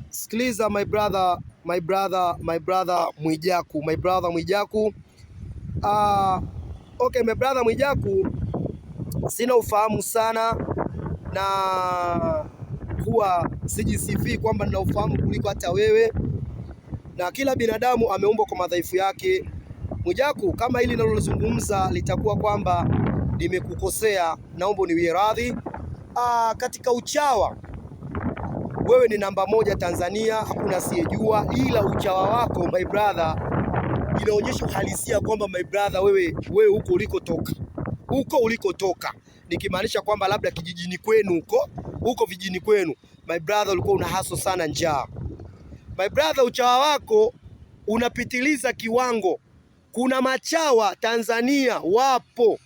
Sikiliza my brother Mwijaku, okay, my brother Mwijaku, sina ufahamu sana na kuwa sijisifii kwamba nina ufahamu kuliko hata wewe, na kila binadamu ameumbwa kwa madhaifu yake. Mwijaku, kama hili ninalozungumza litakuwa kwamba nimekukosea, naomba niwie radhi. Katika uchawa wewe ni namba moja Tanzania, hakuna asiyejua, ila uchawa wako my brother inaonyesha uhalisia kwamba my brother, wewe huko ulikotoka, nikimaanisha kwamba labda kijijini kwenu huko vijijini kwenu my brother, ulikuwa una haso sana njaa my brother. Uchawa wako unapitiliza kiwango. Kuna machawa Tanzania wapo,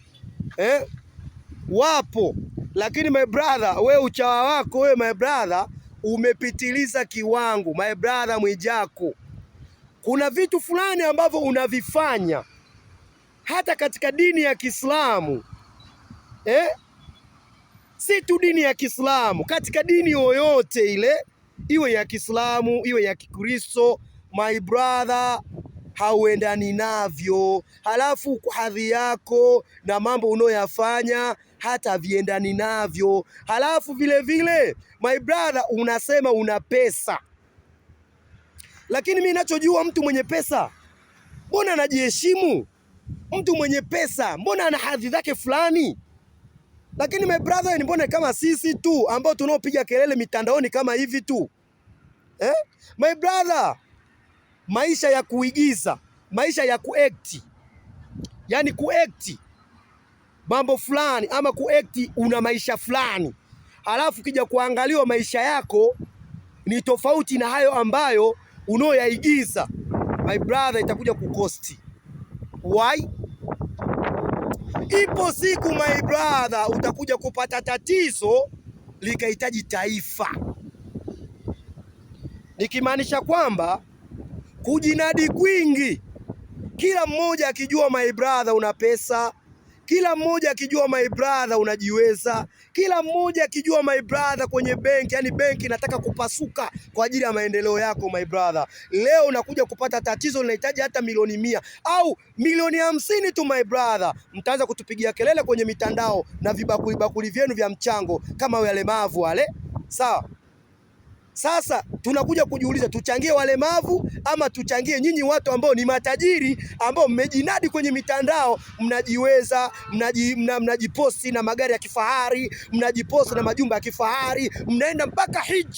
lakini my brother, wewe uchawa wako wewe my brother umepitiliza kiwango my brother Mwijaku. Kuna vitu fulani ambavyo unavifanya hata katika dini ya Kiislamu, si tu dini ya Kiislamu, katika dini yoyote ile, iwe ya Kiislamu iwe ya Kikristo my brother, hauendani navyo. Halafu hadhi yako na mambo unayoyafanya hata viendani navyo. Halafu vile vile my brother unasema una pesa, lakini mimi ninachojua mtu mwenye pesa mbona anajiheshimu? Mtu mwenye pesa mbona ana hadhi zake fulani? Lakini my brother ni mbona kama sisi tu ambao tunaopiga kelele mitandaoni kama hivi tu, my brother, maisha ya kuigiza, maisha ya kuact, yani kuact mambo fulani ama kuact una maisha fulani, halafu kija kuangaliwa maisha yako ni tofauti na hayo ambayo unaoyaigiza my brother, itakuja kukosti. Why? Ipo siku my brother utakuja kupata tatizo likahitaji taifa, nikimaanisha kwamba kujinadi kwingi, kila mmoja akijua my brother una pesa, kila mmoja akijua my brother unajiweza, kila mmoja akijua my brother kwenye benki, yani benki inataka kupasuka kwa ajili ya maendeleo yako my brother. Leo unakuja kupata tatizo linahitaji hata milioni 100 au milioni 50 tu my brother, mtaanza kutupigia kelele kwenye mitandao na vibakuli vyenu vya mchango kama walemavu wale, sawa? Sasa tunakuja kujiuliza, tuchangie walemavu ama tuchangie nyinyi watu ambao ni matajiri, ambao mmejinadi kwenye mitandao, mnajiweza, mnajiposti na magari ya kifahari, mnajiposti na majumba ya kifahari, mnaenda mpaka hija.